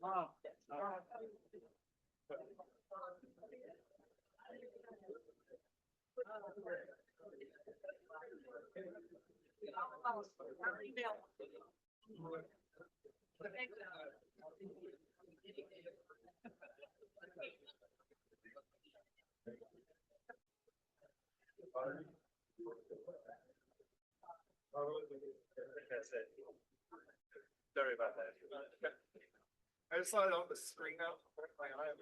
Wow. That's it. Sorry about that. I just saw it on the screen now. My eye.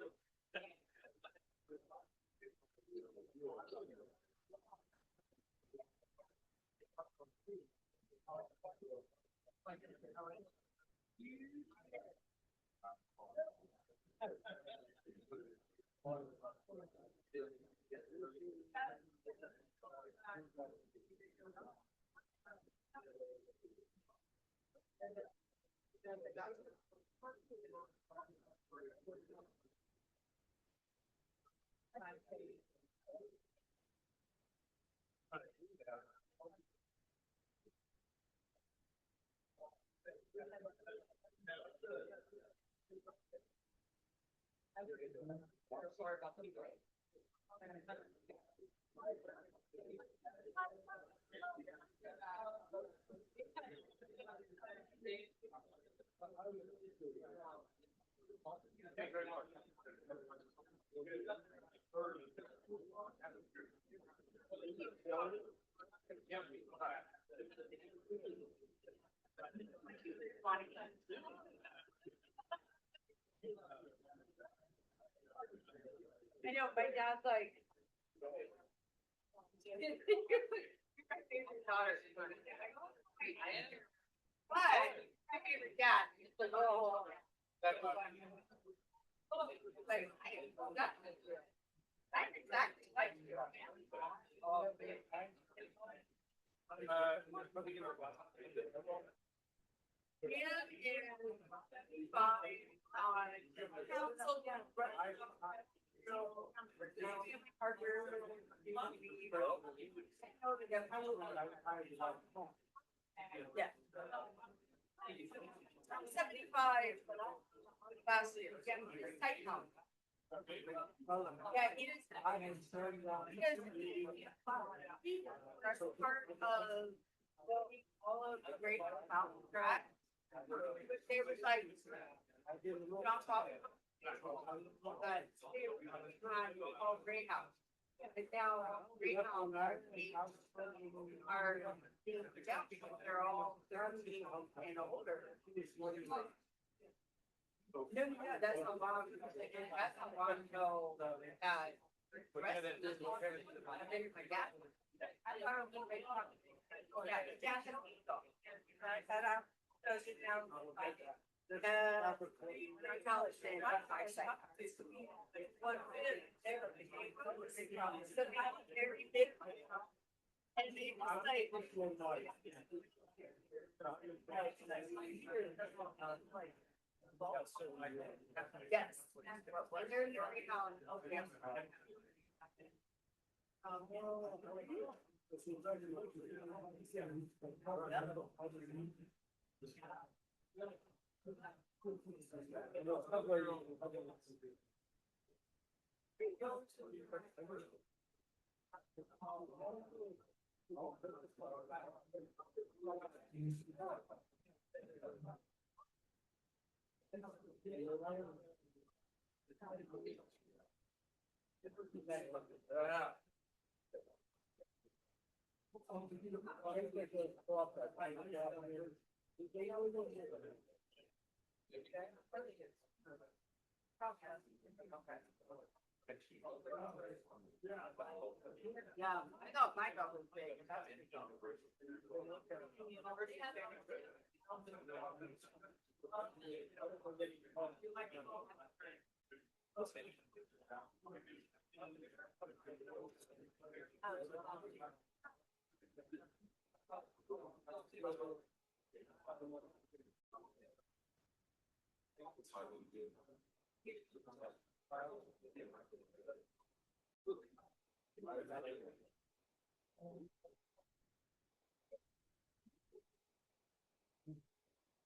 Sorry about the Thank you very much. I know, my dad's like. My favorite daughter. But my favorite dad. He's like, oh. Like, that's exactly like you. Yeah. 75 last year. Tight now. Yeah, he just. That's part of all of the great mountain track. They was like, not talking. But they were all great house. And now great house are being down because they're all 13 and older. No, that's how long. That's how long ago. My dad. I don't know. Yeah, dad had a week though. Goes down. College day. Very big. And he was like. Yes. When they're in town, okay. Yeah, I thought my dog was big.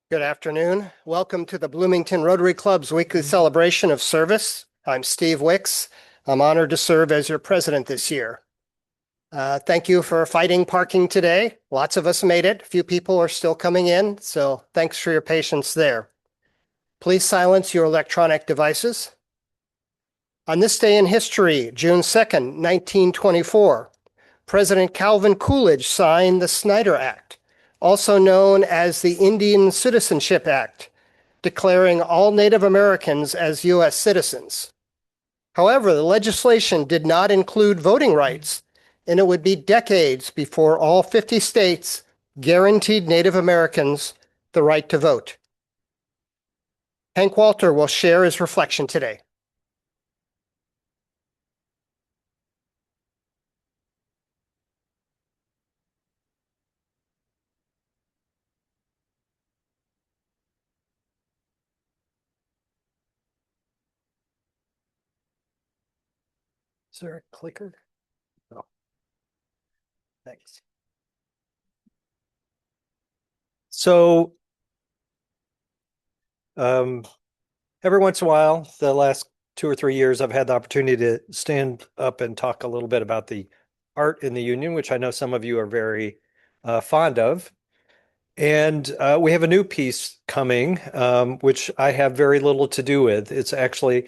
Good afternoon. Welcome to the Bloomington Rotary Club's weekly celebration of service. I'm Steve Wicks. I'm honored to serve as your president this year. Thank you for fighting parking today. Lots of us made it. A few people are still coming in, so thanks for your patience there. Please silence your electronic devices. On this day in history, June 2nd, 1924, President Calvin Coolidge signed the Snyder Act, also known as the Indian Citizenship Act, declaring all Native Americans as U.S. citizens. However, the legislation did not include voting rights, and it would be decades before all 50 states guaranteed Native Americans the right to vote. Hank Walter will share his reflection today. Is there a clicker? No. Thanks. So every once in a while, the last 2 or 3 years, I've had the opportunity to stand up and talk a little bit about the art in the Union, which I know some of you are very fond of. And we have a new piece coming, which I have very little to do with. It's actually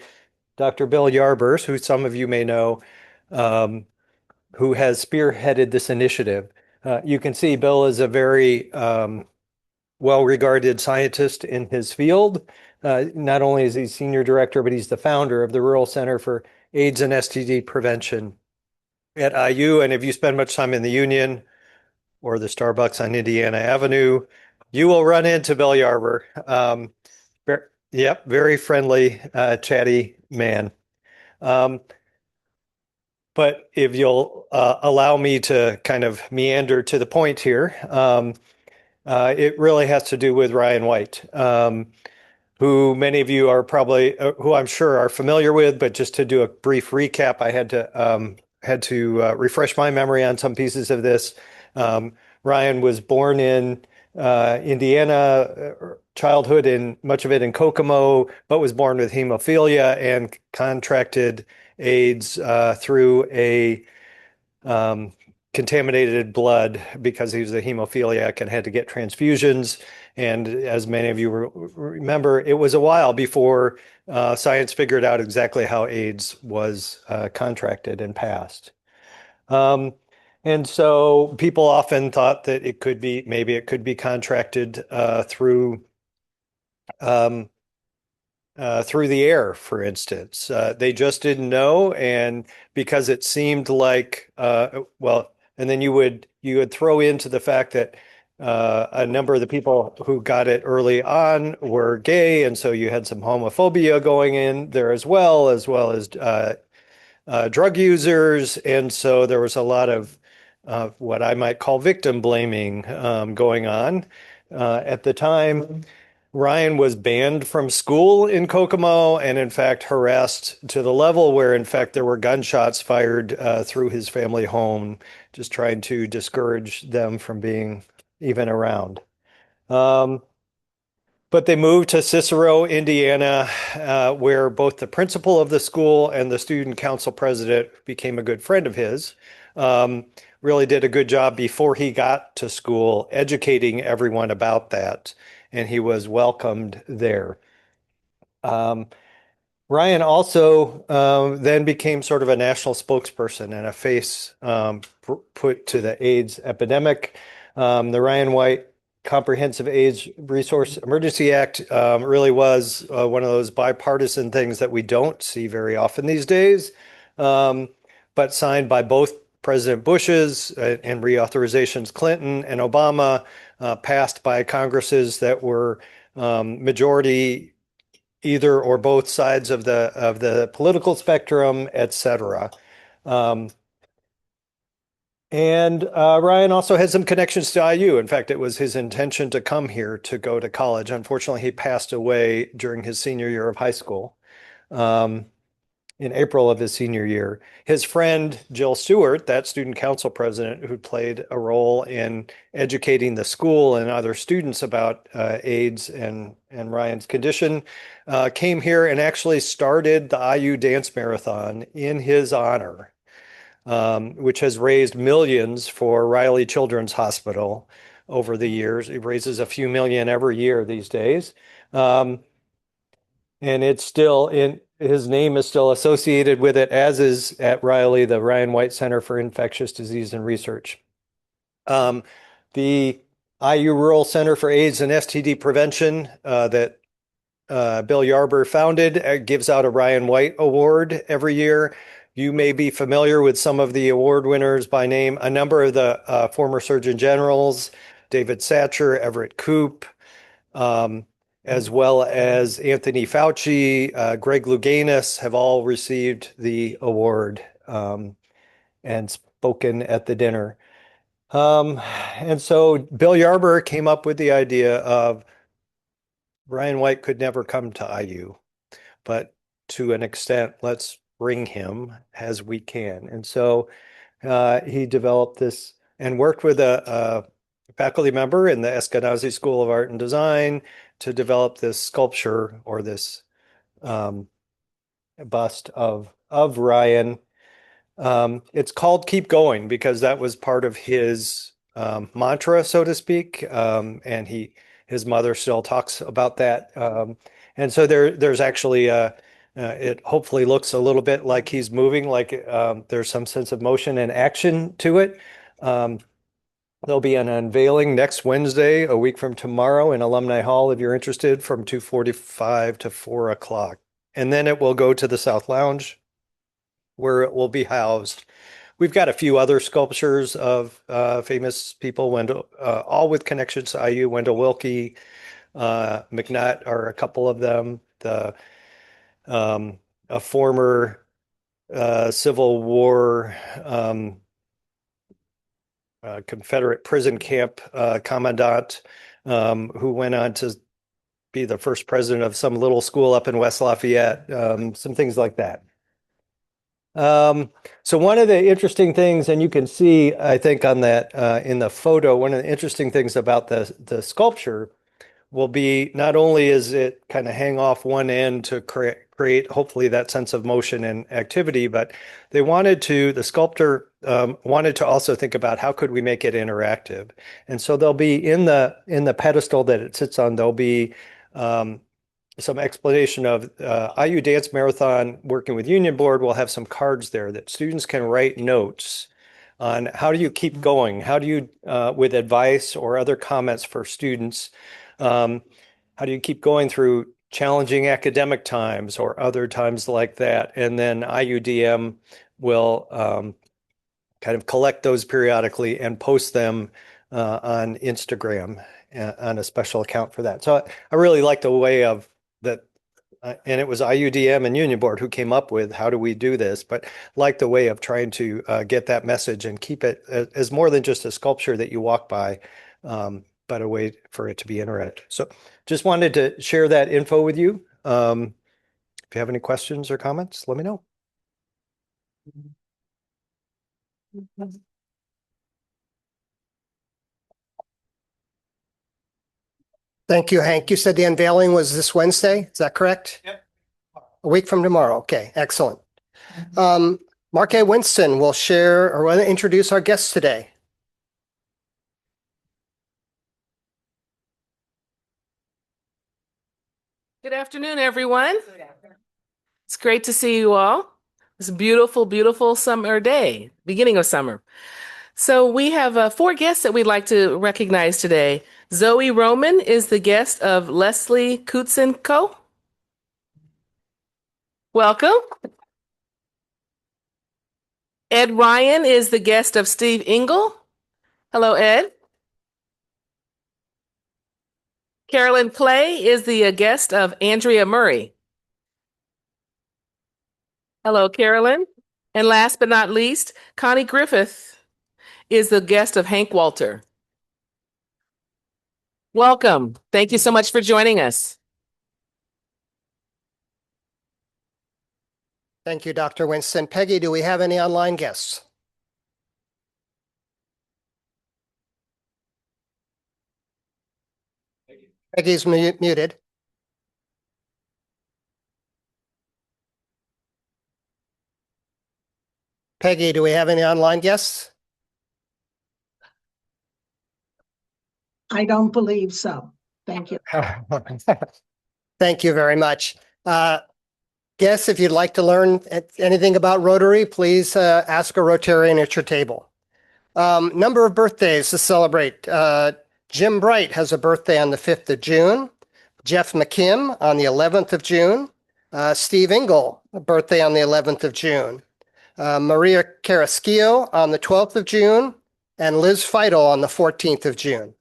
Dr. Bill Yarbers, who some of you may know, who has spearheaded this initiative. You can see Bill is a very well-regarded scientist in his field. Not only is he senior director, but he's the founder of the Rural Center for AIDS and STD Prevention at IU. And if you spend much time in the Union or the Starbucks on Indiana Avenue, you will run into Bill Yarber. Yep, very friendly, chatty man. But if you'll allow me to kind of meander to the point here, it really has to do with Ryan White, who many of you are probably, who I'm sure are familiar with, but just to do a brief recap, I had to refresh my memory on some pieces of this. Ryan was born in Indiana, childhood in much of it in Kokomo, but was born with hemophilia and contracted AIDS through a contaminated blood because he was a hemophiliac and had to get transfusions. And as many of you remember, it was a while before science figured out exactly how AIDS was contracted and passed. And so people often thought that maybe it could be contracted through the air, for instance. They just didn't know, and because it seemed like, and then you would throw into the fact that a number of the people who got it early on were gay, and so you had some homophobia going in there as well as drug users, and so there was a lot of what I might call victim blaming going on. At the time, Ryan was banned from school in Kokomo and, in fact, harassed to the level where, in fact, there were gunshots fired through his family home, just trying to discourage them from being even around. But they moved to Cicero, Indiana, where both the principal of the school and the student council president became a good friend of his. Really did a good job before he got to school educating everyone about that, and he was welcomed there. Ryan also then became sort of a national spokesperson and a face put to the AIDS epidemic. The Ryan White Comprehensive AIDS Resource Emergency Act really was one of those bipartisan things that we don't see very often these days, but signed by both President Bush's and reauthorizations Clinton and Obama, passed by Congresses that were majority either or both sides of the political spectrum, et cetera. And Ryan also had some connections to IU. In fact, it was his intention to come here to go to college. Unfortunately, he passed away during his senior year of high school, in April of his senior year. His friend, Jill Stewart, that student council president who played a role in educating the school and other students about AIDS and Ryan's condition, came here and actually started the IU Dance Marathon in his honor, which has raised millions for Riley Children's Hospital over the years. It raises a few million every year these days. And it's still in his name is still associated with it, as is at Riley, the Ryan White Center for Infectious Disease and Research. The IU Rural Center for AIDS and STD Prevention that Bill Yarber founded gives out a Ryan White Award every year. You may be familiar with some of the award winners by name. A number of the former Surgeon Generals, David Satcher, Everett Koop, as well as Anthony Fauci, Greg Louganis have all received the award and spoken at the dinner. And so Bill Yarber came up with the idea of Ryan White could never come to IU, but to an extent, let's bring him as we can. And so he developed this and worked with a faculty member in the Eskenazi School of Art and Design to develop this sculpture or this bust of Ryan. It's called Keep Going because that was part of his mantra, so to speak. And his mother still talks about that. And so there's actually it hopefully looks a little bit like he's moving, like there's some sense of motion and action to it. There'll be an unveiling next Wednesday, a week from tomorrow, in Alumni Hall, if you're interested, from 2:45 to 4 o'clock. And then it will go to the South Lounge, where it will be housed. We've got a few other sculptures of famous people, Wendell, all with connections to IU. Wendell Willkie, McNutt are a couple of them. A former Civil War Confederate prison camp commandant who went on to be the first president of some little school up in West Lafayette, some things like that. So one of the interesting things, and you can see, I think on that in the photo, one of the interesting things about the sculpture will be not only is it kind of hang off one end to create hopefully that sense of motion and activity, but the sculptor wanted to also think about how could we make it interactive. And so there'll be in the pedestal that it sits on, there'll be some explanation of IU Dance Marathon working with Union Board. We'll have some cards there that students can write notes on how do you keep going? How do you, with advice or other comments for students, how do you keep going through challenging academic times or other times like that? And then IUDM will kind of collect those periodically and post them on Instagram on a special account for that. So I really like the way of that. And it was IUDM and Union Board who came up with how do we do this, but like the way of trying to get that message and keep it as more than just a sculpture that you walk by, but a way for it to be interactive. So just wanted to share that info with you. If you have any questions or comments, let me know. Thank you, Hank. You said the unveiling was this Wednesday. Is that correct? Yep. A week from tomorrow. Okay, excellent. Mark A. Winston will share or will introduce our guests today. Good afternoon, everyone. It's great to see you all. It's a beautiful, beautiful summer day, beginning of summer. So we have 4 guests that we'd like to recognize today. Zoe Roman is the guest of Leslie Kutsenko. Welcome. Ed Ryan is the guest of Steve Engel. Hello, Ed. Carolyn Clay is the guest of Andrea Murray. Hello, Carolyn. And last but not least, Connie Griffith is the guest of Hank Walter. Welcome. Thank you so much for joining us. Thank you, Dr. Winston. Peggy, do we have any online guests? Peggy's muted. Peggy, do we have any online guests? I don't believe so. Thank you. Thank you very much. Guests, if you'd like to learn anything about Rotary, please ask a Rotarian at your table. Number of birthdays to celebrate. Jim Bright has a birthday on the 5th of June. Jeff McKim on the 11th of June. Steve Engel, a birthday on the 11th of June. Maria Carrasquillo on the 12th of June. And Liz Feidel on the 14th of June.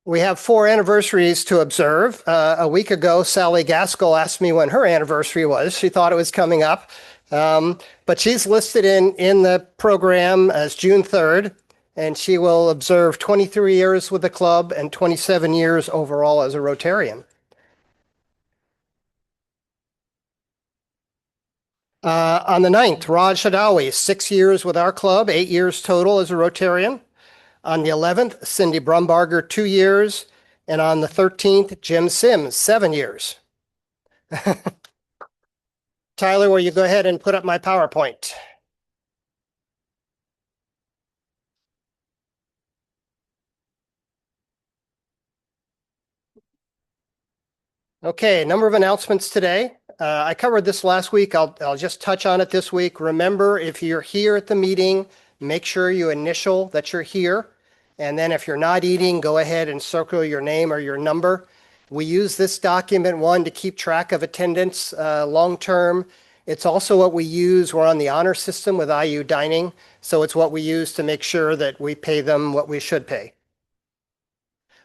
We have 4 anniversaries to observe. A week ago, Sally Gaskell asked me when her anniversary was. She thought it was coming up. But she's listed in the program as June 3rd, and she will observe 23 years with the club and 27 years overall as a Rotarian. On the 9th, Raj Hadawi, 6 years with our club, 8 years total as a Rotarian. On the 11th, Cindy Brumbarger, 2 years. And on the 13th, Jim Sims, 7 years. Tyler, will you go ahead and put up my PowerPoint? Okay, a number of announcements today. I covered this last week. I'll just touch on it this week. Remember, if you're here at the meeting, make sure you initial that you're here. And then if you're not eating, go ahead and circle your name or your number. We use this document, one, to keep track of attendance long-term. It's also what we use. We're on the honor system with IU Dining. So it's what we use to make sure that we pay them what we should pay.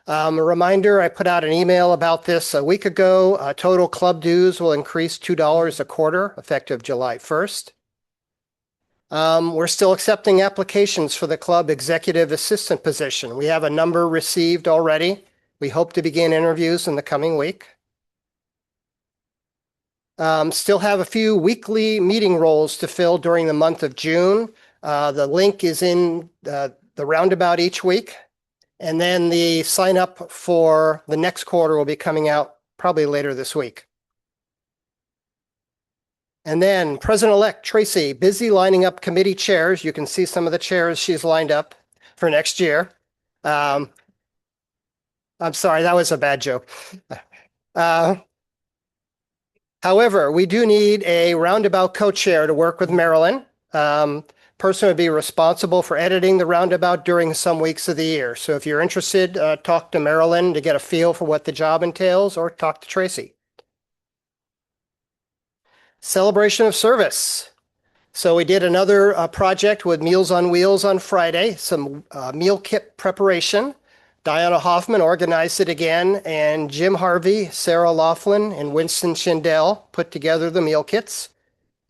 A reminder, I put out an email about this a week ago. Total club dues will increase $2 a quarter, effective July 1st. We're still accepting applications for the club executive assistant position. We have a number received already. We hope to begin interviews in the coming week. Still have a few weekly meeting roles to fill during the month of June. The link is in the roundabout each week. And then the sign up for the next quarter will be coming out probably later this week. And then President-elect Tracy, busy lining up committee chairs. You can see some of the chairs she's lined up for next year. I'm sorry, that was a bad joke. However, we do need a roundabout co-chair to work with Marilyn. Person would be responsible for editing the roundabout during some weeks of the year. So if you're interested, talk to Marilyn to get a feel for what the job entails, or talk to Tracy. Celebration of service. So we did another project with Meals on Wheels on Friday, some meal kit preparation. Diana Hoffman organized it again, and Jim Harvey, Sarah Laughlin, and Winston Schindel put together the meal kits.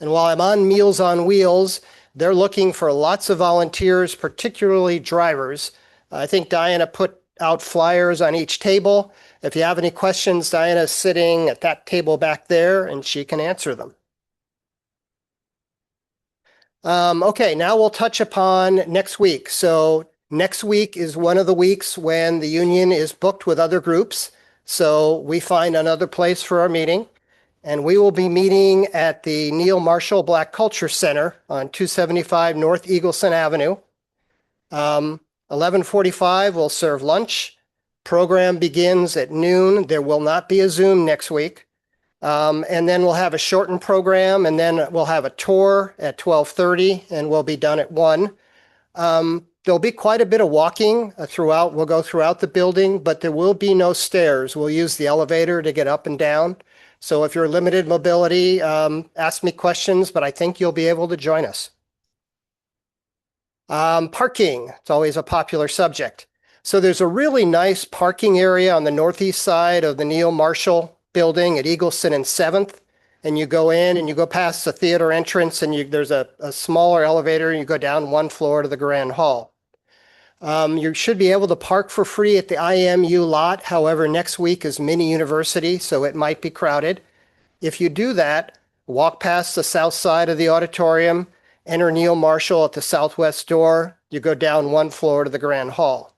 And while I'm on Meals on Wheels, they're looking for lots of volunteers, particularly drivers. I think Diana put out flyers on each table. If you have any questions, Diana's sitting at that table back there, and she can answer them. Okay, now we'll touch upon next week. So next week is one of the weeks when the union is booked with other groups. So we find another place for our meeting. And we will be meeting at the Neil Marshall Black Culture Center on 275 North Eagleson Avenue. 11:45, we'll serve lunch. Program begins at noon. There will not be a Zoom next week. And then we'll have a shortened program, and then we'll have a tour at 12:30, and we'll be done at 1. There'll be quite a bit of walking throughout. We'll go throughout the building, but there will be no stairs. We'll use the elevator to get up and down. So if you're limited mobility, ask me questions, but I think you'll be able to join us. Parking, it's always a popular subject. So there's a really nice parking area on the northeast side of the Neil Marshall building at Eagleson and 7th. and you go in and you go past the theater entrance and there's a smaller elevator and you go down one floor to the Grand Hall. You should be able to park for free at the IMU lot. However, next week is mini university, so it might be crowded. If you do that, walk past the south side of the auditorium, enter Neil Marshall at the southwest door. You go down one floor to the Grand Hall.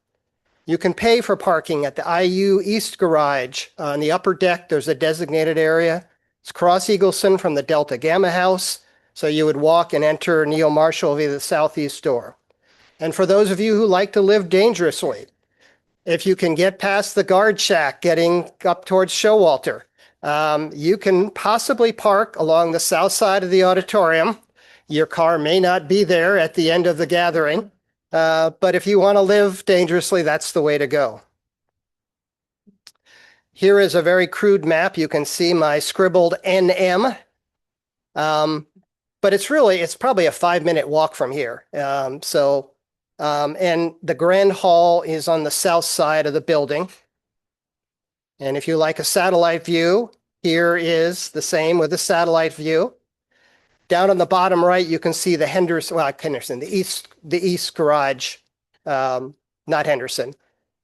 You can pay for parking at the IU East Garage. On the upper deck, there's a designated area. It's Cross Eagleson from the Delta Gamma House. So you would walk and enter Neil Marshall via the southeast door. And for those of you who like to live dangerously, if you can get past the guard shack getting up towards Showalter, you can possibly park along the south side of the auditorium. Your car may not be there at the end of the gathering, but if you want to live dangerously, that's the way to go. Here is a very crude map. You can see my scribbled NM, but it's probably a 5-minute walk from here. And the Grand Hall is on the south side of the building. And if you like a satellite view, here is the same with a satellite view. Down on the bottom right, you can see the the East Garage, not Henderson,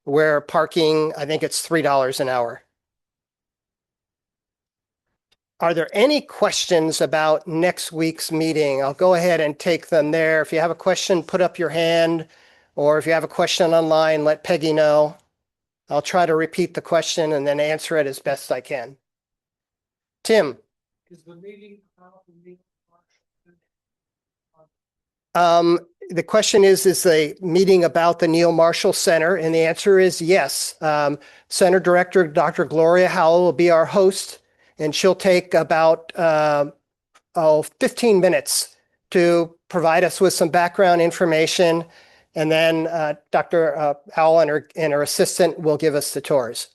where parking, I think it's $3 an hour. Are there any questions about next week's meeting? I'll go ahead and take them there. If you have a question, put up your hand, or if you have a question online, let Peggy know. I'll try to repeat the question and then answer it as best I can. Tim? Is the meeting about the meeting? The question is the meeting about the Neil Marshall Center? And the answer is yes. Center Director, Dr. Gloria Howell will be our host, and she'll take about 15 minutes to provide us with some background information. And then Dr. Howell and her assistant will give us the tours.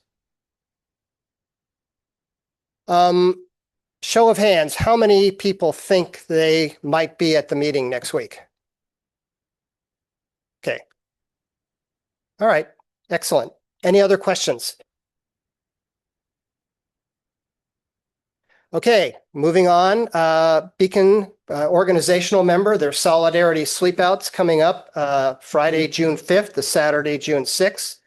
Show of hands, how many people think they might be at the meeting next week? Okay. All right, excellent. Any other questions? Okay, moving on. Beacon organizational member, their Solidarity Sleepouts coming up Friday, June 5th to Saturday, June 6th.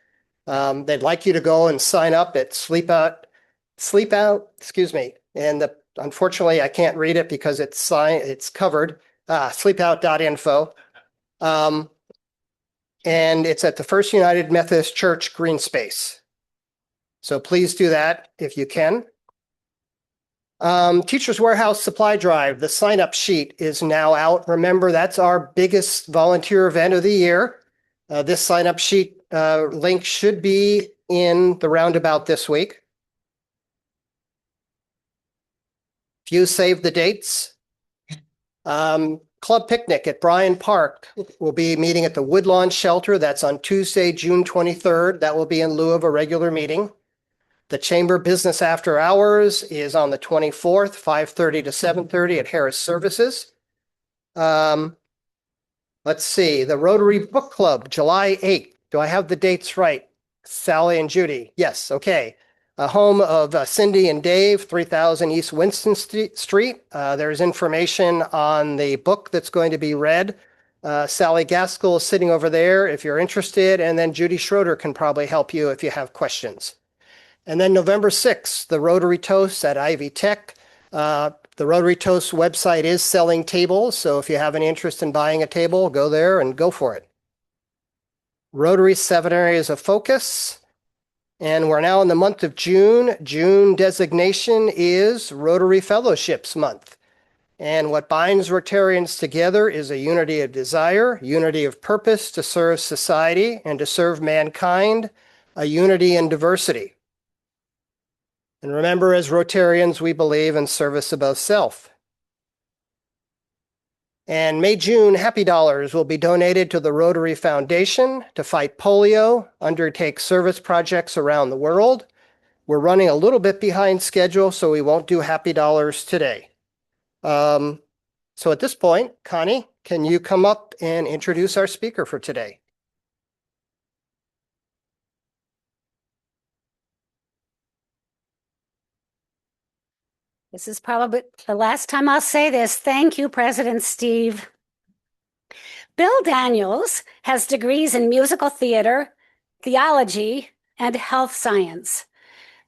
They'd like you to go and sign up at Sleepout, excuse me. And unfortunately, I can't read it because it's covered, sleepout.info. And it's at the First United Methodist Church Green Space. So please do that if you can. Teachers Warehouse Supply Drive, the sign-up sheet is now out. Remember, that's our biggest volunteer event of the year. This sign-up sheet link should be in the roundabout this week. If you save the dates, Club Picnic at Bryan Park will be meeting at the Woodlawn Shelter. That's on Tuesday, June 23rd. That will be in lieu of a regular meeting. The Chamber Business After Hours is on the 24th, 5:30 to 7:30 at Harris Services. Let's see, the Rotary Book Club, July 8th. Do I have the dates right? Sally and Judy. Yes, okay. A home of Cindy and Dave, 3000 East Winston Street. There's information on the book that's going to be read. Sally Gaskell is sitting over there if you're interested, and then Judy Schroeder can probably help you if you have questions. And then November 6th, the Rotary Toast at Ivy Tech. The Rotary Toast website is selling tables, so if you have any interest in buying a table, go there and go for it. Rotary 7 areas of focus. And we're now in the month of June. June designation is Rotary Fellowships Month. And what binds Rotarians together is a unity of desire, unity of purpose to serve society and to serve mankind, a unity in diversity. And remember, as Rotarians, we believe in service above self. And May, June, Happy Dollars will be donated to the Rotary Foundation to fight polio, undertake service projects around the world. We're running a little bit behind schedule, so we won't do Happy Dollars today. So at this point, Connie, can you come up and introduce our speaker for today? This is probably the last time I'll say this. Thank you, President Steve. Bill Daniels has degrees in musical theater, theology, and health science.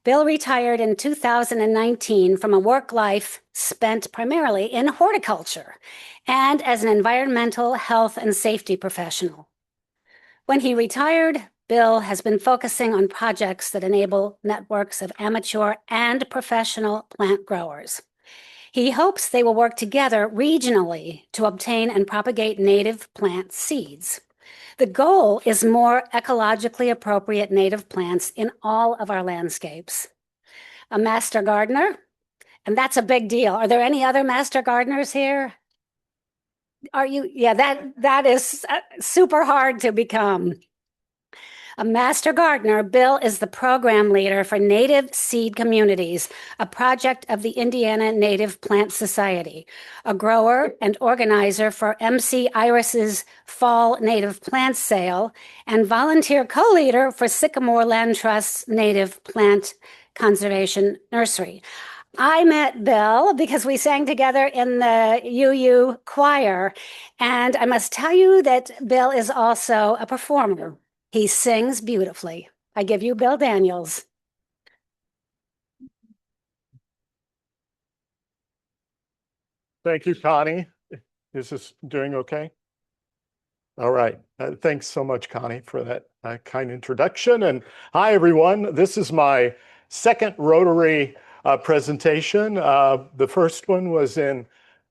Bill retired in 2019 from a work life spent primarily in horticulture and as an environmental health and safety professional. When he retired, Bill has been focusing on projects that enable networks of amateur and professional plant growers. He hopes they will work together regionally to obtain and propagate native plant seeds. The goal is more ecologically appropriate native plants in all of our landscapes. A master gardener, and that's a big deal. Are there any other master gardeners here? Are you? Yeah, that is super hard to become. A master gardener, Bill is the program leader for Native Seed Communities, a project of the Indiana Native Plant Society, a grower and organizer for MC Iris's Fall Native Plant Sale, and volunteer co-leader for Sycamore Land Trust's Native Plant Conservation Nursery. I met Bill because we sang together in the UU choir, and I must tell you that Bill is also a performer. He sings beautifully. I give you Bill Daniels. Thank you, Connie. Is this doing okay? All right. Thanks so much, Connie, for that kind introduction. And hi, everyone. This is my second Rotary presentation. The first one was in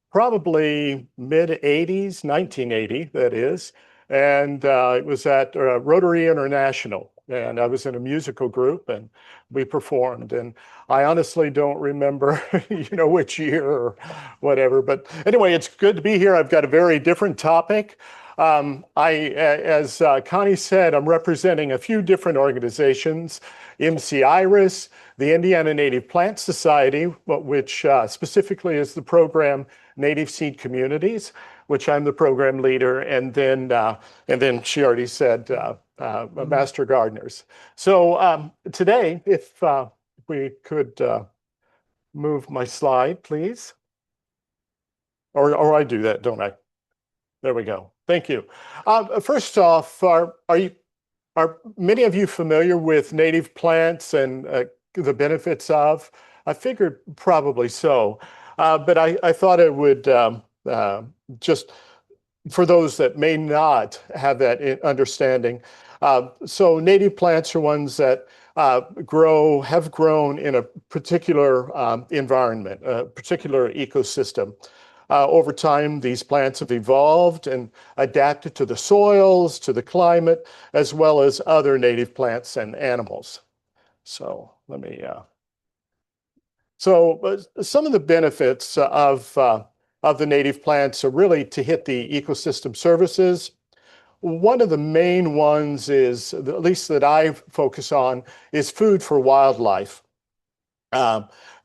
probably mid-'80s, 1980, that is. And it was at Rotary International. And I was in a musical group and we performed. And I honestly don't remember, which year or whatever. But anyway, it's good to be here. I've got a very different topic. As Connie said, I'm representing a few different organizations, MC Iris, the Indiana Native Plant Society, which specifically is the program Native Seed Communities, which I'm the program leader, and then she already said Master Gardeners. So today, if we could move my slide, please. Or I do that, don't I? There we go. Thank you. First off, are many of you familiar with native plants and the benefits of? I figured probably so, but I thought it would just for those that may not have that understanding. So native plants are ones that have grown in a particular environment, a particular ecosystem. Over time, these plants have evolved and adapted to the soils, to the climate, as well as other native plants and animals. So let me. Some of the benefits of the native plants are really to hit the ecosystem services. One of the main ones is, at least that I focus on, is food for wildlife.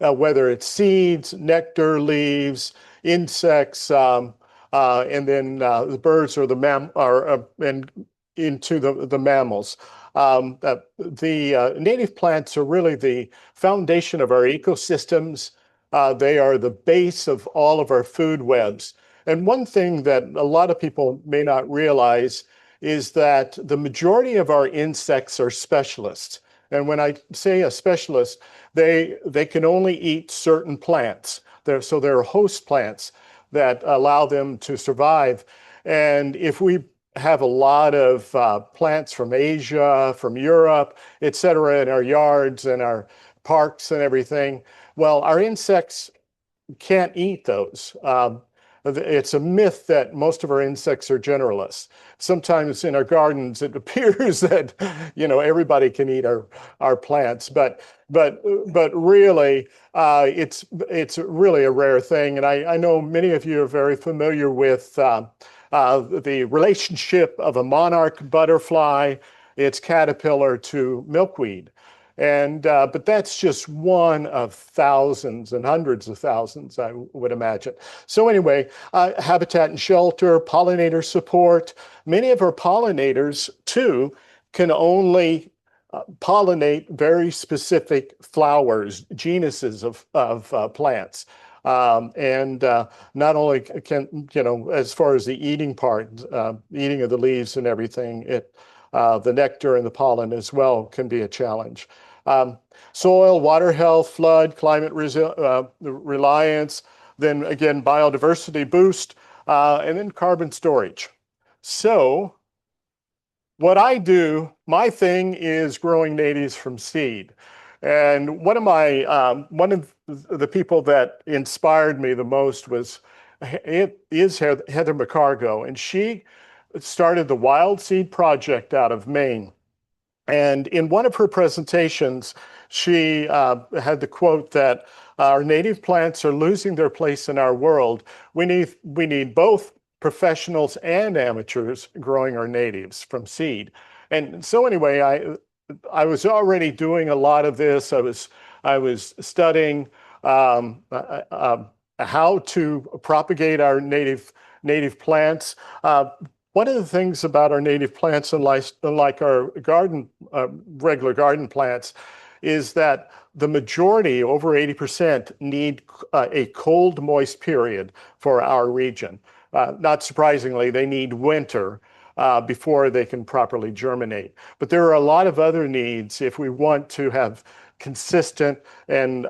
Whether it's seeds, nectar, leaves, insects, and then the birds or and into the mammals. The native plants are really the foundation of our ecosystems. They are the base of all of our food webs. And one thing that a lot of people may not realize is that the majority of our insects are specialists. And when I say a specialist, they can only eat certain plants. So there are host plants that allow them to survive. And if we have a lot of plants from Asia, from Europe, et cetera, in our yards and our parks and everything, well, our insects can't eat those. It's a myth that most of our insects are generalists. Sometimes in our gardens, it appears that everybody can eat our plants, but really, it's really a rare thing. And I know many of you are very familiar with the relationship of a monarch butterfly, its caterpillar, to milkweed. And but that's just one of thousands and hundreds of thousands, I would imagine. So anyway, habitat and shelter, pollinator support. Many of our pollinators, too, can only pollinate very specific flowers, genuses of plants. And not only can, as far as the eating part, eating of the leaves and everything, the nectar and the pollen as well can be a challenge. Soil, water health, flood, climate reliance, then again, biodiversity boost, and then carbon storage. So what I do, my thing is growing natives from seed. And one of the people that inspired me the most is Heather McCargo, and she started the Wild Seed Project out of Maine. And in one of her presentations, she had the quote that our native plants are losing their place in our world. We need both professionals and amateurs growing our natives from seed. And so anyway, I was already doing a lot of this. I was studying how to propagate our native plants. One of the things about our native plants, unlike our regular garden plants, is that the majority, over 80%, need a cold, moist period for our region. Not surprisingly, they need winter before they can properly germinate. But there are a lot of other needs if we want to have consistent and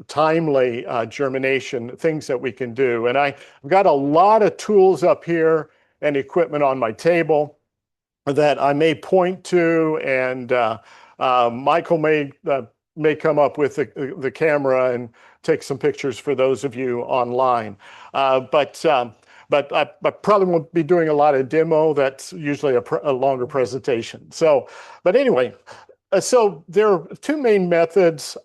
timely germination, things that we can do. And I've got a lot of tools up here and equipment on my table that I may point to, and Michael may come up with the camera and take some pictures for those of you online. But I probably won't be doing a lot of demo. That's usually a longer presentation. But anyway, so there are two main methods.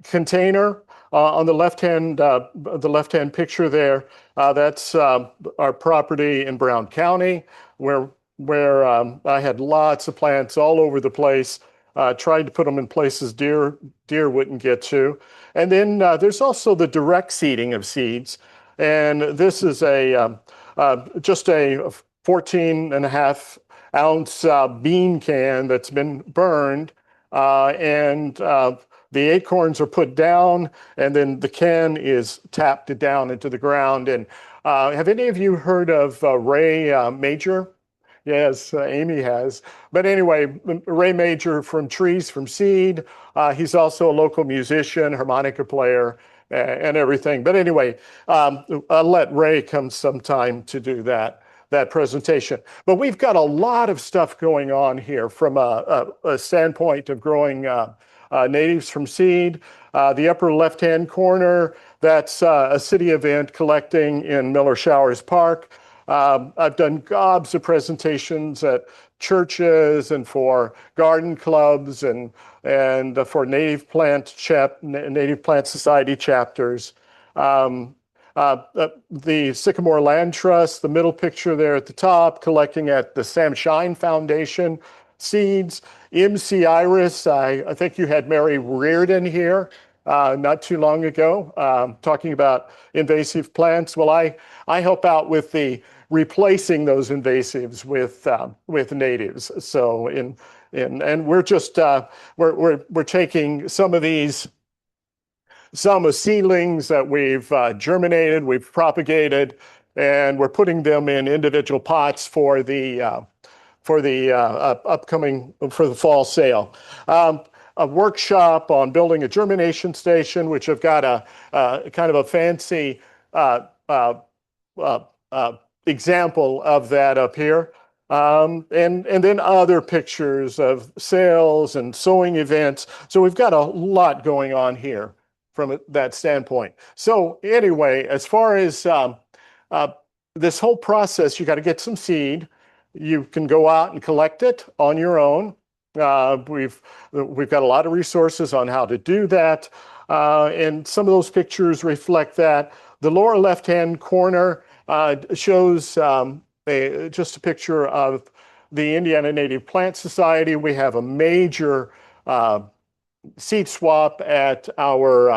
Container on the left-hand picture there. That's our property in Brown County, where I had lots of plants all over the place. Tried to put them in places deer wouldn't get to. And then there's also the direct seeding of seeds. And this is just a 14.5 ounce bean can that's been burned. And the acorns are put down, and then the can is tapped down into the ground. And have any of you heard of Ray Major? Yes, Amy has. But anyway, Ray Major from Trees from Seed. He's also a local musician, harmonica player, and everything. But anyway, I'll let Ray come sometime to do that presentation. But we've got a lot of stuff going on here from a standpoint of growing natives from seed. The upper left-hand corner, that's a city event collecting in Miller Showers Park. I've done gobs of presentations at churches and for garden clubs and for Native Plant Society chapters. The Sycamore Land Trust, the middle picture there at the top, collecting at the Sam Shine Foundation seeds. MC Iris, I think you had Mary Reardon here not too long ago, talking about invasive plants. Well, I help out with the replacing those invasives with natives. So and we're just we're taking some seedlings that we've germinated, we've propagated, and we're putting them in individual pots for the fall sale. A workshop on building a germination station, which I've got a kind of a fancy example of that up here. And then other pictures of sales and sewing events. So we've got a lot going on here from that standpoint. So anyway, as far as this whole process, you got to get some seed. You can go out and collect it on your own. We've got a lot of resources on how to do that. And some of those pictures reflect that. The lower left-hand corner shows just a picture of the Indiana Native Plant Society. We have a major seed swap at our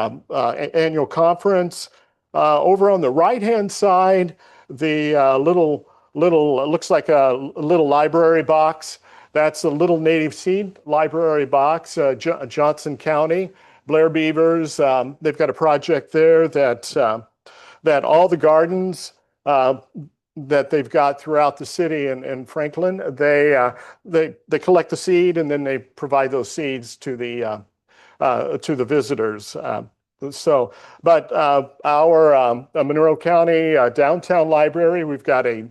annual conference. Over on the right-hand side, the little looks like a little library box. That's a little native seed library box, Johnson County, Blair Beavers. They've got a project there that all the gardens that they've got throughout the city in Franklin, they collect the seed and then they provide those seeds to the visitors. Our Monroe County downtown library, we've got a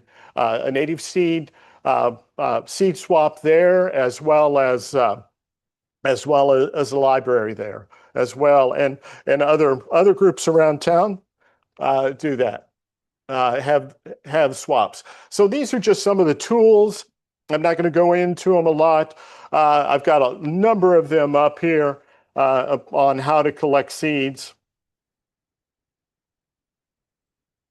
native seed seed swap there, as well as a library there as well, and other groups around town do that, have swaps. So these are just some of the tools. I'm not going to go into them a lot. I've got a number of them up here on how to collect seeds.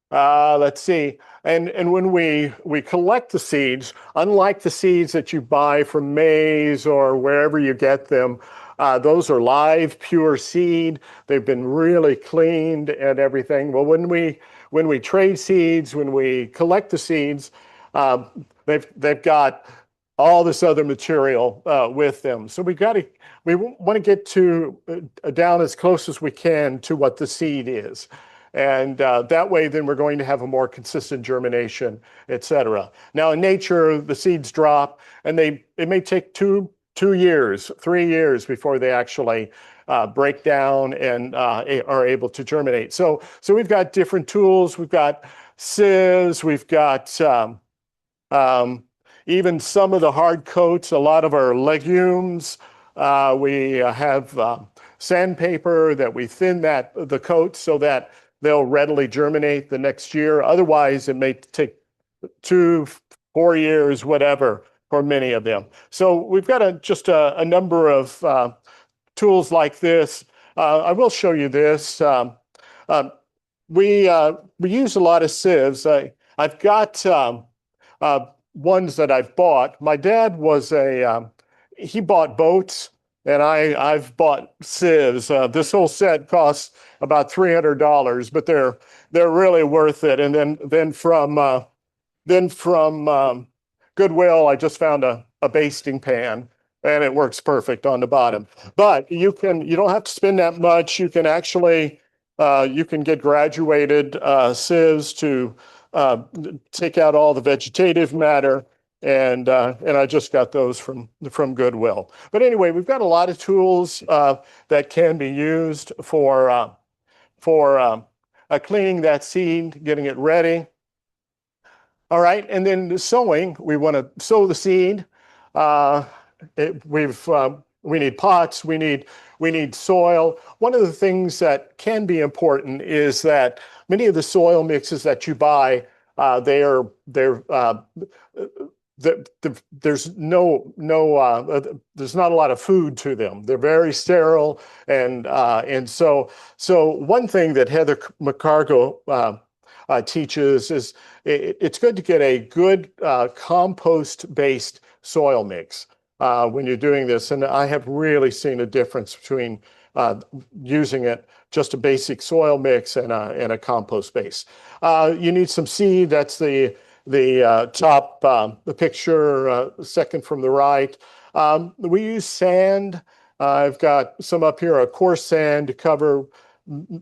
Let's see. And when we collect the seeds, unlike the seeds that you buy from Maize or wherever you get them, those are live, pure seed. They've been really cleaned and everything. Well, when we trade seeds, when we collect the seeds, they've got all this other material with them. So we want to get down as close as we can to what the seed is. And that way, then we're going to have a more consistent germination, et cetera. Now, in nature, the seeds drop, and it may take 2 years, 3 years before they actually break down and are able to germinate. So we've got different tools. We've got sieves. We've got even some of the hard coats, a lot of our legumes. We have sandpaper that we thin the coat so that they'll readily germinate the next year. Otherwise, it may take 2, 4 years, whatever, for many of them. So we've got just a number of tools like this. I will show you this. We use a lot of sieves. I've got ones that I've bought. My dad he bought boats, and I've bought sieves. This whole set costs about $300, but they're really worth it. And then from Goodwill, I just found a basting pan, and it works perfect on the bottom. But you don't have to spend that much. You can actually you can get graduated sieves to take out all the vegetative matter. And I just got those from Goodwill. But anyway, we've got a lot of tools that can be used for cleaning that seed, getting it ready. All right, and then the sowing, we want to sow the seed. We need pots, we need soil. One of the things that can be important is that many of the soil mixes that you buy, there's not a lot of food to them. They're very sterile, and so one thing that Heather McCargo teaches is it's good to get a good compost-based soil mix when you're doing this. And I have really seen a difference between using it, just a basic soil mix and a compost base. You need some seed. That's the top, the picture, second from the right. We use sand. I've got some up here, a coarse sand to cover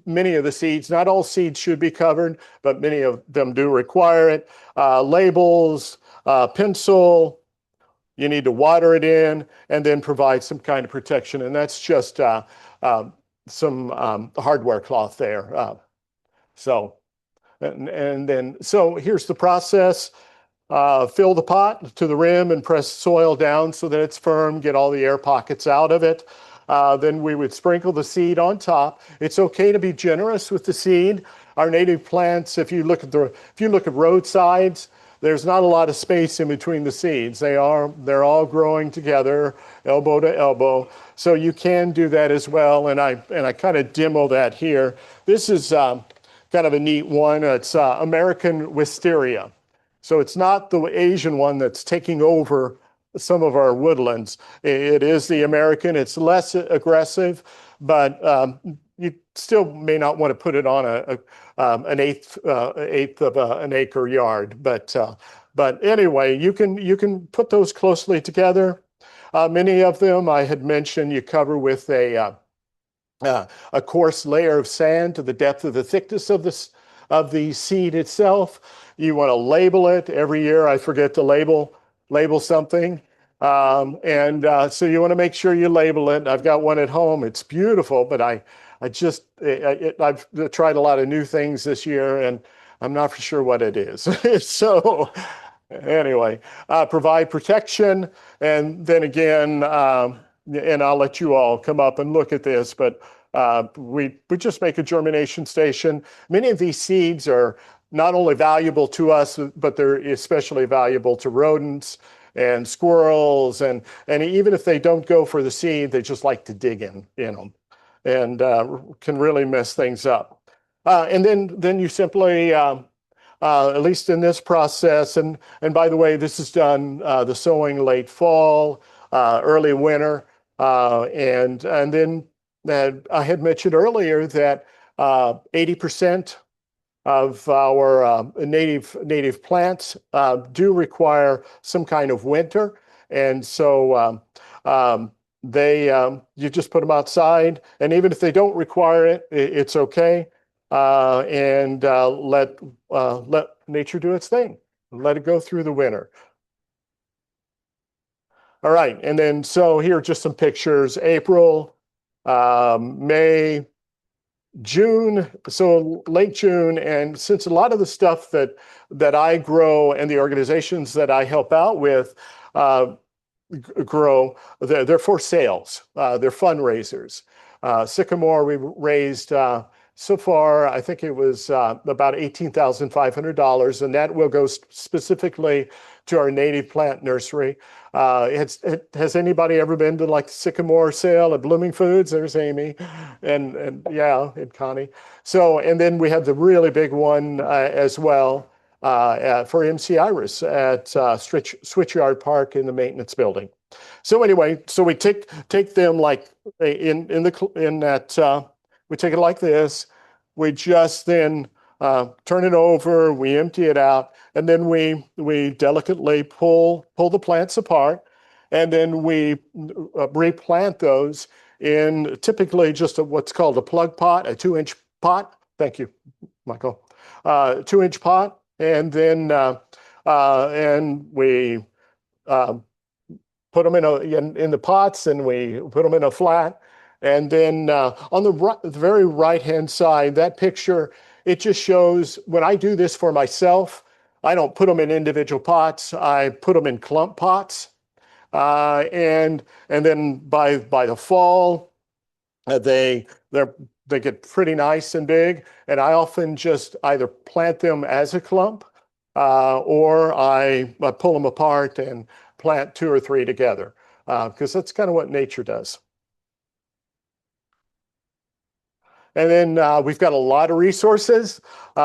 many of the seeds. Not all seeds should be covered, but many of them do require it. Labels, pencil, you need to water it in and then provide some kind of protection. And that's just some hardware cloth there. So here's the process. Fill the pot to the rim and press soil down so that it's firm, get all the air pockets out of it. Then we would sprinkle the seed on top. It's okay to be generous with the seed. Our native plants, if you look at roadsides, there's not a lot of space in between the seeds. They're all growing together, elbow to elbow. So you can do that as well. And I kind of demo that here. This is kind of a neat one. It's American wisteria. So it's not the Asian one that's taking over some of our woodlands. It is the American. It's less aggressive, but you still may not want to put it on an eighth of an acre yard. But anyway, you can put those closely together. Many of them I had mentioned you cover with a coarse layer of sand to the depth of the thickness of the seed itself. You want to label it. Every year I forget to label something. So you want to make sure you label it. I've got one at home. It's beautiful, but I've tried a lot of new things this year and I'm not for sure what it is. So anyway, provide protection. And then again, and I'll let you all come up and look at this, but we just make a germination station. Many of these seeds are not only valuable to us, but they're especially valuable to rodents and squirrels. And even if they don't go for the seed, they just like to dig in them and can really mess things up. And then you simply, at least in this process, and by the way, this is done the sowing late fall, early winter, and then I had mentioned earlier that 80% of our native plants do require some kind of winter, and so you just put them outside, and even if they don't require it, it's okay, and let nature do its thing. Let it go through the winter. All right, and then so here are just some pictures. April, May, June, so late June, and since a lot of the stuff that I grow and the organizations that I help out with grow, they're for sales. They're fundraisers. Sycamore, we raised so far, I think it was about $18,500, and that will go specifically to our native plant nursery. Has anybody ever been to like the Sycamore sale at Blooming Foods? There's Amy, and yeah, and Connie. So, and then we have the really big one as well for MC Iris at Switchyard Park in the maintenance building. So anyway, so we take them like in that. We take it like this. We just then turn it over. We empty it out, and then we delicately pull the plants apart, and then we replant those in typically just what's called a plug pot, a 2-inch pot. Thank you, Michael. 2-inch pot, and then and we put them in the pots, and we put them in a flat. And then on the very right-hand side, that picture, it just shows when I do this for myself, I don't put them in individual pots. I put them in clump pots. And then by the fall, they get pretty nice and big. And I often just either plant them as a clump or I pull them apart and plant 2 or 3 together because that's kind of what nature does. And then we've got a lot of resources.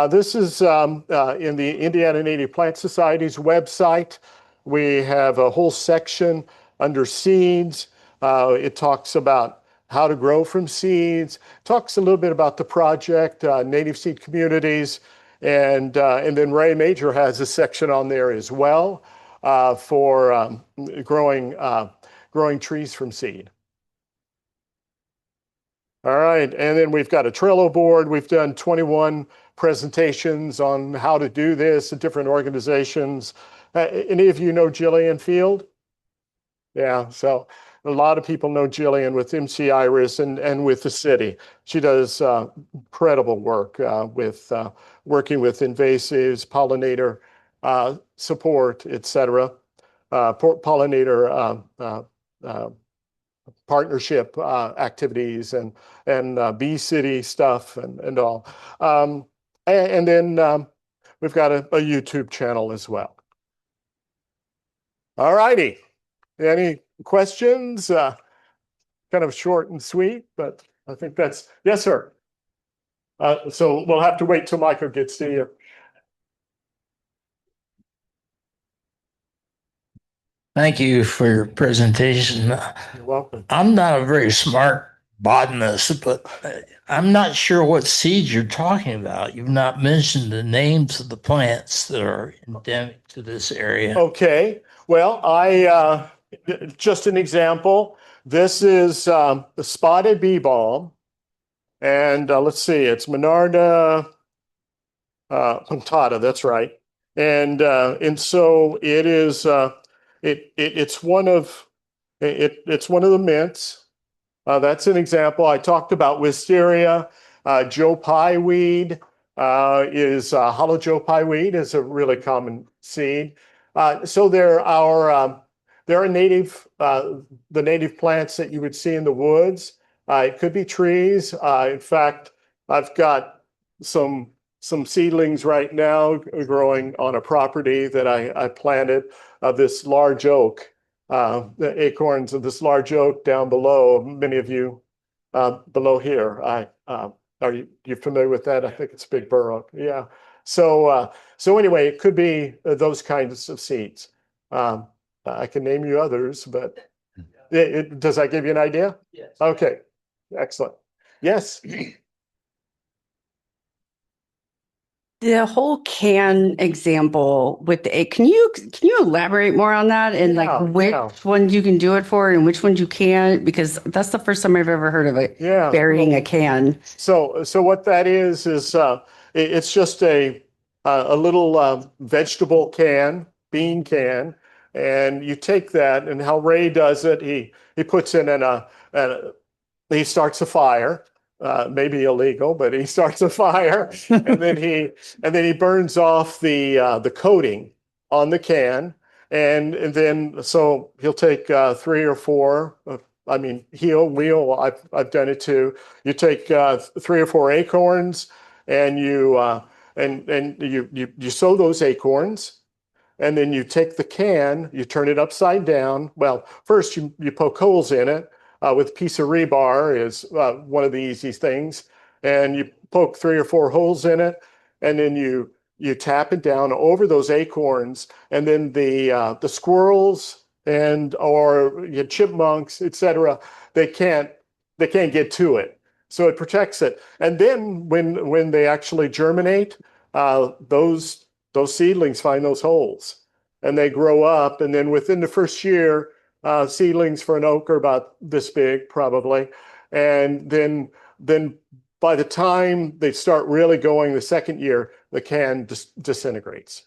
This is in the Indiana Native Plant Society's website. We have a whole section under seeds. It talks about how to grow from seeds, talks a little bit about the project, Native Seed Communities, and then Ray Major has a section on there as well for growing trees from seed. All right, and then we've got a Trello board. We've done 21 presentations on how to do this at different organizations. Any of you know Jillian Field? Yeah, so a lot of people know Jillian with MC Iris and with the city. She does incredible work with working with invasives, pollinator support, etc. Pollinator partnership activities and Bee City stuff and all. And then we've got a YouTube channel as well. All righty. Any questions? Kind of short and sweet, but I think that's, yes, sir. So we'll have to wait till Michael gets to you. Thank you for your presentation. You're welcome. I'm not a very smart botanist, but I'm not sure what seeds you're talking about. You've not mentioned the names of the plants that are endemic to this area. Okay. Well, I just an example. This is the spotted bee balm. And let's see, it's Monarda punctata, that's right. And so it is it's one of the mints. That's an example. I talked about wisteria. Joe Pye weed is hollow Joe Pye weed is a really common seed. So there are native the native plants that you would see in the woods. It could be trees. In fact, I've got some seedlings right now growing on a property that I planted of this large oak. The acorns of this large oak down below. Many of you below here. Are you familiar with that? I think it's Big Bur Oak. Yeah. So anyway, it could be those kinds of seeds. I can name you others, but does that give you an idea? Yes. Okay. Excellent. Yes. The whole can example with the can you elaborate more on that and Yeah, like which yeah. ones you can do it for and which ones you can't? Because that's the first time I've ever heard of it. Yeah. Burying a can. So what that is it's just a little vegetable can, bean can, and you take that, and how Ray does it, he puts it in he starts a fire, maybe illegal, but he starts a fire, and then he burns off the coating on the can, and then so he'll take 3 or 4. I mean, wheel. I've done it too. You take 3 or 4 acorns, and you sow those acorns, and then you take the can, you turn it upside down. Well, first you poke holes in it with a piece of rebar is one of the easiest things, and you poke 3 or 4 holes in it, and then you tap it down over those acorns, and then the squirrels and or chipmunks, etc., they can't get to it. So it protects it. And then when they actually germinate, those seedlings find those holes, and they grow up. And then within the first year, seedlings for an oak are about this big, probably. And then by the time they start really going, the second year, the can disintegrates.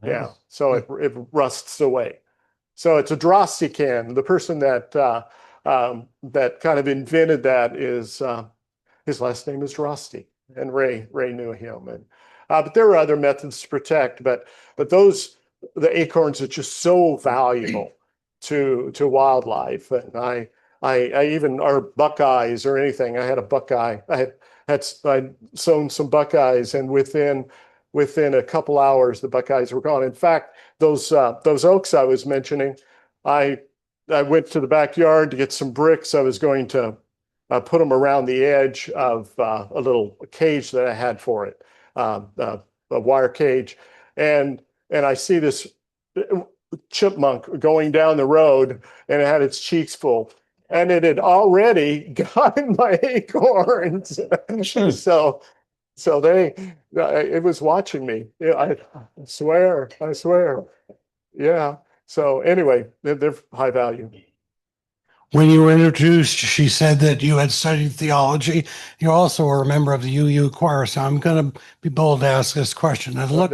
Yeah, so it rusts away. So it's a Droste can. The person that kind of invented that is his last name is Droste, and Ray knew him. And but there are other methods to protect, but the acorns are just so valuable to wildlife. And I even our buckeyes or anything. I had a buckeye. I'd sown some buckeyes, and within a couple hours, the buckeyes were gone. In fact, those oaks I was mentioning, I went to the backyard to get some bricks. I was going to put them around the edge of a little cage that I had for it, a wire cage, and I see this chipmunk going down the road, and it had its cheeks full, and it had already gotten my acorns. So it was watching me. Yeah, I swear. Yeah. So anyway, they're high value. When you were introduced, she said that you had studied theology. You also are a member of the UU choir. So I'm going to be bold to ask this question. And look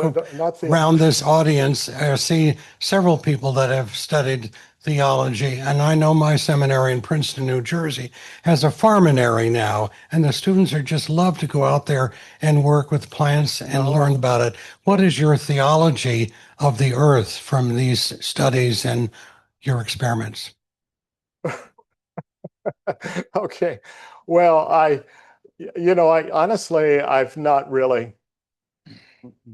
around this audience, I see several people that have studied theology. And I know my seminary in Princeton, New Jersey, has a farminary now. And the students are just love to go out there and work with plants and learn about it. What is your theology of the earth from these studies and your experiments? Okay. Well, I honestly, I've not really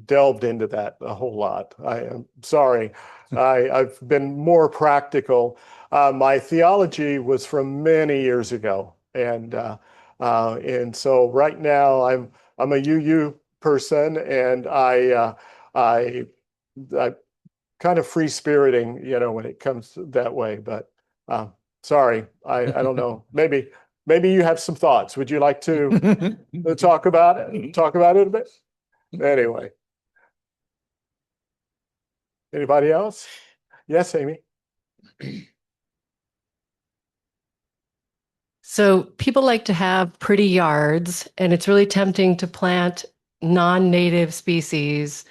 delved into that a whole lot. I am sorry. I've been more practical. My theology was from many years ago. And so right now I'm a UU person, and I kind of free spiriting, when it comes that way, but sorry, I don't know. Maybe you have some thoughts. Would you like to talk about it? Talk about it a bit? Anyway. Anybody else? Yes, Amy. So people like to have pretty yards, and it's really tempting to plant non-native species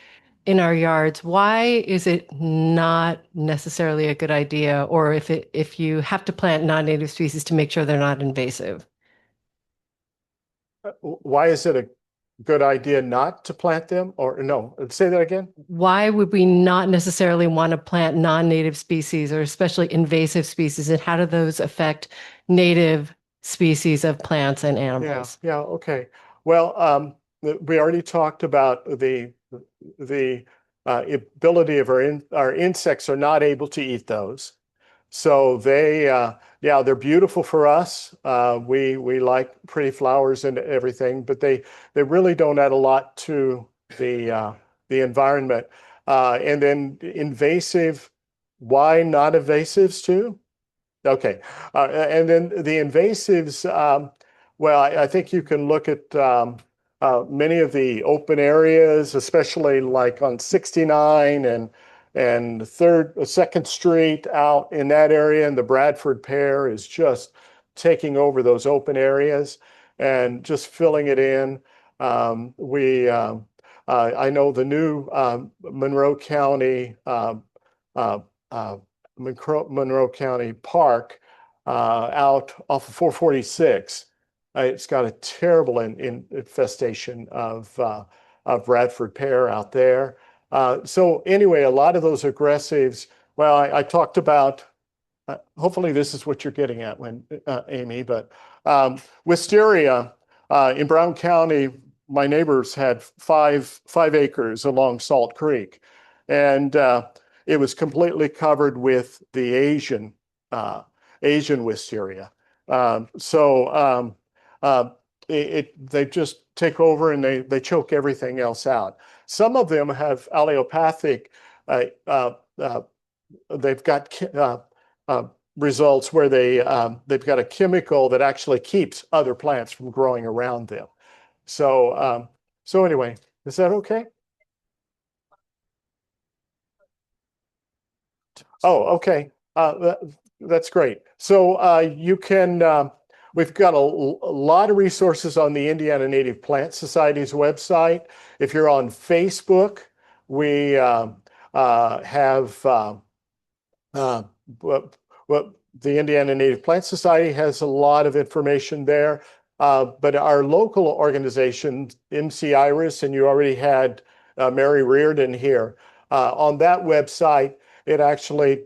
in our yards. Why is it not necessarily a good idea, or if you have to plant non-native species, to make sure they're not invasive? Why is it a good idea not to plant them? Or no, say that again. Why would we not necessarily want to plant non-native species, or especially invasive species, and how do those affect native species of plants and animals? Yeah, okay. Well, we already talked about the ability of our insects are not able to eat those. So yeah, they're beautiful for us. We like pretty flowers and everything, but they really don't add a lot to the environment. And then invasive, why not invasives too? Okay, and then the invasives, well, I think you can look at many of the open areas, especially like on 69 and 2nd Street out in that area, and the Bradford pear is just taking over those open areas and just filling it in. I know the new Monroe County Monroe County Park out off of 446. It's got a terrible infestation of Bradford pear out there. So anyway, a lot of those aggressives, well, I talked about, hopefully this is what you're getting at, Amy, but wisteria in Brown County, my neighbors had five acres along Salt Creek, and it was completely covered with the Asian wisteria. They just take over and they choke everything else out. Some of them have allelopathic. They've got results where they've got a chemical that actually keeps other plants from growing around them. So anyway, is that okay? Oh, okay. That's great. So you can, we've got a lot of resources on the Indiana Native Plant Society's website. If you're on Facebook, we have the Indiana Native Plant Society has a lot of information there. But our local organization, MC Iris, and you already had Mary Reardon here, on that website, it actually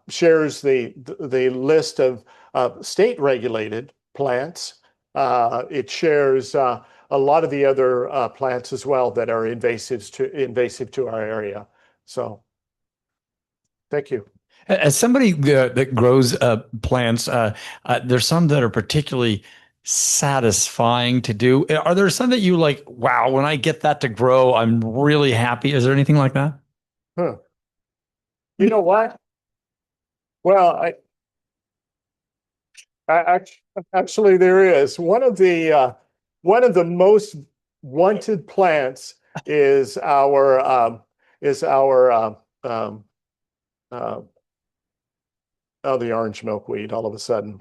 shares the list of state regulated plants. It shares a lot of the other plants as well that are invasive to our area. So thank you. As somebody that grows plants, there's some that are particularly satisfying to do. Are there some that you like, wow, when I get that to grow, I'm really happy? Is there anything like that? Huh. You know what? Well, actually there is. One of the most wanted plants is our the orange milkweed all of a sudden.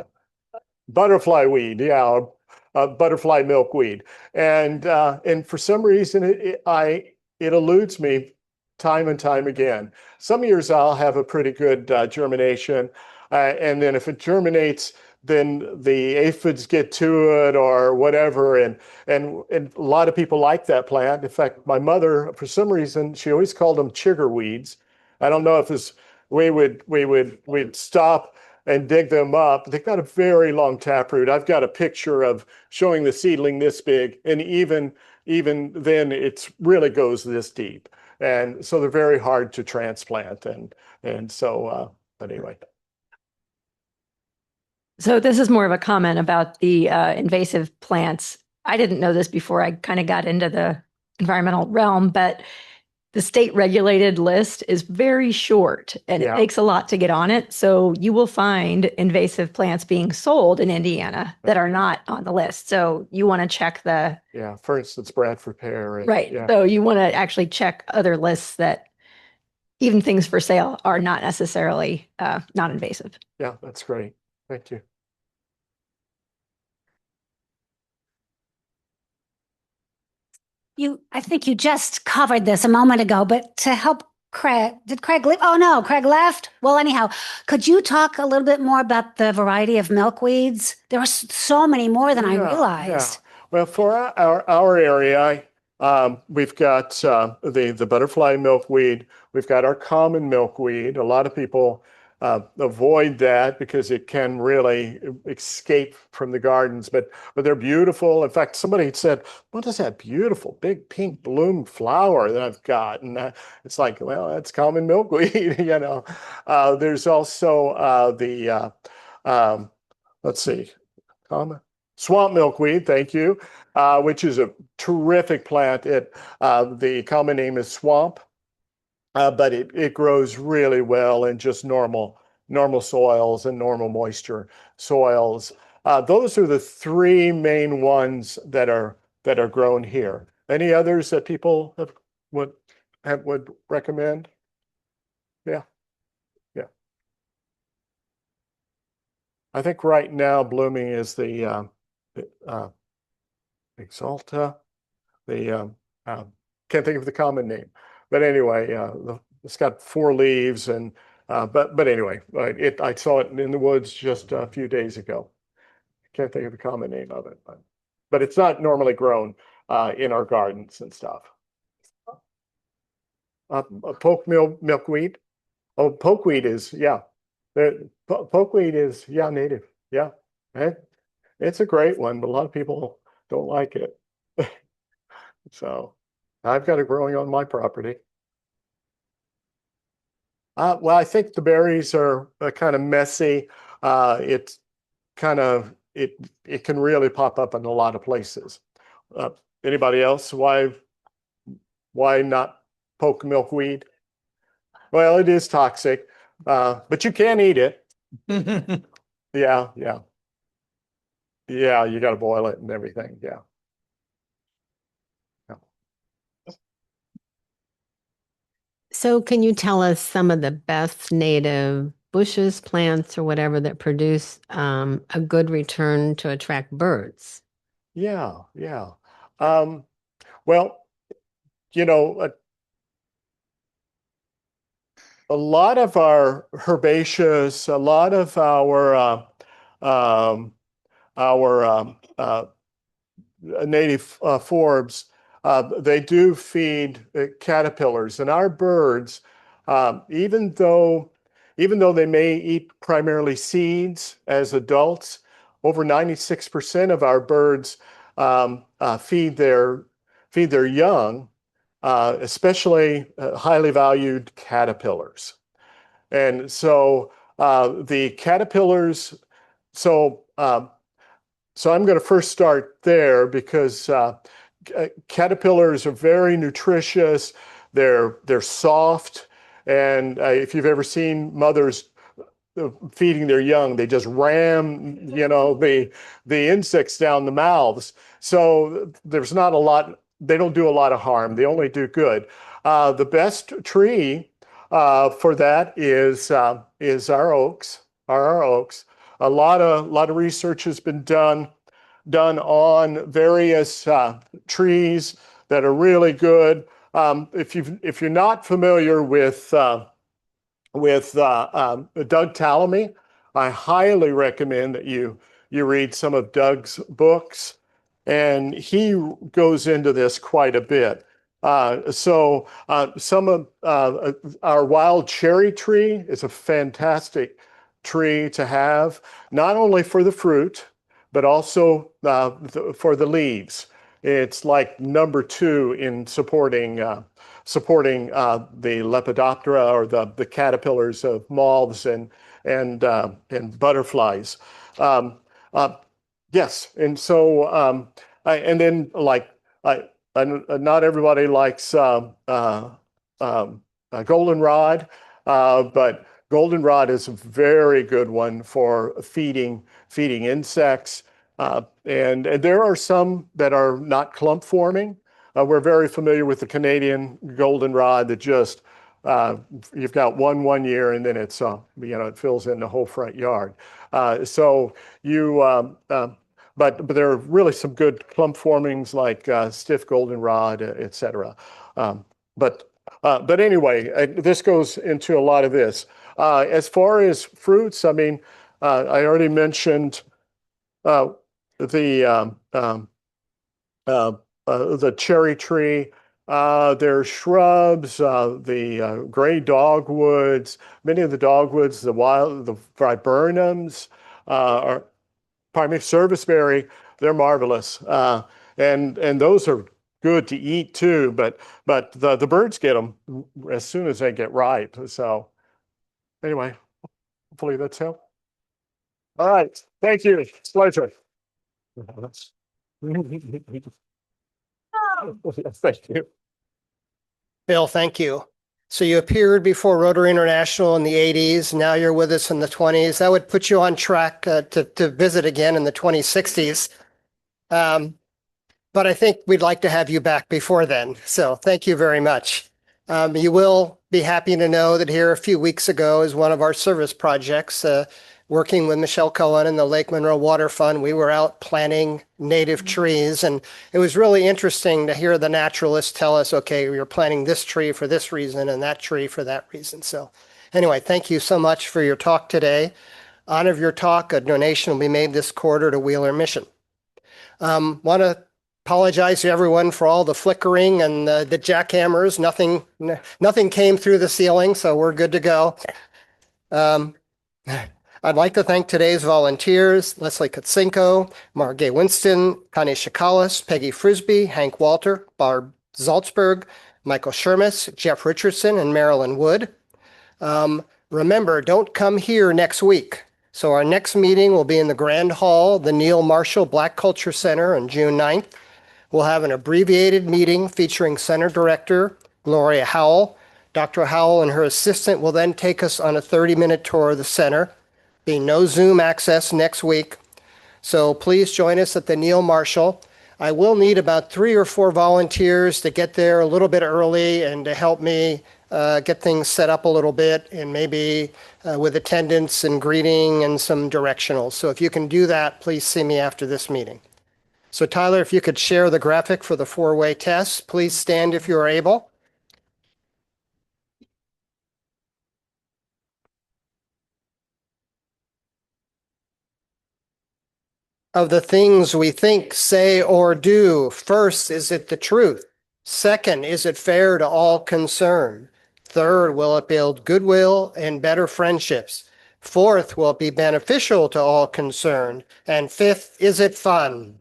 Butterfly weed, yeah, butterfly milkweed. And for some reason it eludes me time and time again. Some years I'll have a pretty good germination. And then if it germinates, then the aphids get to it or whatever. And a lot of people like that plant. In fact, my mother, for some reason, she always called them chigger weeds. I don't know if it's, we'd stop and dig them up. They've got a very long taproot. I've got a picture of showing the seedling this big, and even then it really goes this deep. And so they're very hard to transplant. And so anyway. So this is more of a comment about the invasive plants. I didn't know this before I kind of got into the environmental realm, but the state regulated list is very short and it takes a lot to get on it. So you will find invasive plants being sold in Indiana that are not on the list. So you want to check the... Yeah, for instance, Bradford pear. Right. Yeah. So you want to actually check other lists that, even things for sale are not necessarily non-invasive. Yeah, that's great. Thank you. I think you just covered this a moment ago, but to help Craig, did Craig leave? Oh no, Craig left. Well, anyhow, could you talk a little bit more about the variety of milkweeds? There are so many more than I realized. Well, for our area, we've got the butterfly milkweed. We've got our common milkweed. A lot of people avoid that because it can really escape from the gardens, but they're beautiful. In fact, somebody said, "What is that beautiful big pink bloom flower that I've got?" And it's like, well, that's common milkweed. There's also let's see, common swamp milkweed. Thank you, which is a terrific plant. The common name is swamp. But it grows really well in just normal soils and normal moisture soils. Those are the three main ones that are grown here. Any others that people would recommend? Yeah. I think right now blooming is the Exalta. Can't think of the common name. But anyway, it's got 4 leaves, and but anyway, I saw it in the woods just a few days ago. Can't think of the common name of it, but it's not normally grown in our gardens and stuff. Milkweed. Oh, pokeweed is pokeweed is native. Yeah, it's a great one, but a lot of people don't like it. So I've got it growing on my property. Well, I think the berries are kind of messy. It can really pop up in a lot of places. Anybody else? Why not poke milkweed? Well, it is toxic, but you can eat it. Yeah. You got to boil it and everything. Yeah. So can you tell us some of the best native bushes, plants, or whatever that produce a good return to attract birds? Yeah. Well, a lot of our herbaceous, a lot of our native forbs, they do feed caterpillars, and our birds, even though they may eat primarily seeds as adults, over 96% of our birds feed their young, especially highly valued caterpillars. And so the caterpillars, so I'm going to first start there because caterpillars are very nutritious. They're soft, and if you've ever seen mothers feeding their young, they just ram the insects down the mouths. So there's not a lot. They don't do a lot of harm. They only do good. The best tree for that is our oaks. A lot of research has been done on various trees that are really good. If you're not familiar with Doug Tallamy, I highly recommend that you read some of Doug's books, and he goes into this quite a bit. So some of our wild cherry tree is a fantastic tree to have, not only for the fruit, but also for the leaves. It's like number 2 in supporting the Lepidoptera, or the caterpillars of moths and butterflies. Yes, and so and then not everybody likes goldenrod, but goldenrod is a very good one for feeding insects. And there are some that are not clump forming. We're very familiar with the Canadian goldenrod that just you've got one year, and then it's it fills in the whole front yard. So you but there are really some good clump formings like stiff goldenrod, et cetera. But anyway, this goes into a lot of this. As far as fruits, I mean, I already mentioned the cherry tree. There's shrubs, the gray dogwoods, many of the dogwoods, the viburnums, or pardon me, serviceberry. They're marvelous, and those are good to eat too. But the birds get them as soon as they get ripe. So anyway, hopefully that's helped. All right, thank you. It's a pleasure. Thank you. Bill, thank you. So you appeared before Rotary International in the 80s. Now you're with us in the 20s. That would put you on track to visit again in the 2060s. But I think we'd like to have you back before then. So thank you very much. You will be happy to know that here a few weeks ago is one of our service projects, working with Michelle Cohen and the Lake Monroe Water Fund. We were out planting native trees, and it was really interesting to hear the naturalists tell us, okay, you're planting this tree for this reason and that tree for that reason. So anyway, thank you so much for your talk today. On of your talk, a donation will be made this quarter to Wheeler Mission. Want to apologize to everyone for all the flickering and the jackhammers. Nothing came through the ceiling, so we're good to go. I'd like to thank today's volunteers: Leslie Kutsinko, Margay Winston, Connie Shakalis, Peggy Frisbee, Hank Walter, Barb Salzberg, Michael Shermis, Jeff Richardson, and Marilyn Wood. Remember, don't come here next week. So our next meeting will be in the Grand Hall, the Neil Marshall Black Culture Center on June 9th. We'll have an abbreviated meeting featuring Center Director Gloria Howell. Dr. Howell and her assistant will then take us on a 30-minute tour of the center. Be no Zoom access next week. So please join us at the Neil Marshall. I will need about 3 or 4 volunteers to get there a little bit early and to help me get things set up a little bit, and maybe with attendance and greeting and some directionals. So if you can do that, please see me after this meeting. So Tyler, if you could share the graphic for the 4-way test, please stand if you are able. Of the things we think, say, or do, first, is it the truth? Second, is it fair to all concerned? Third, will it build goodwill and better friendships? Fourth, will it be beneficial to all concerned? And fifth, is it fun?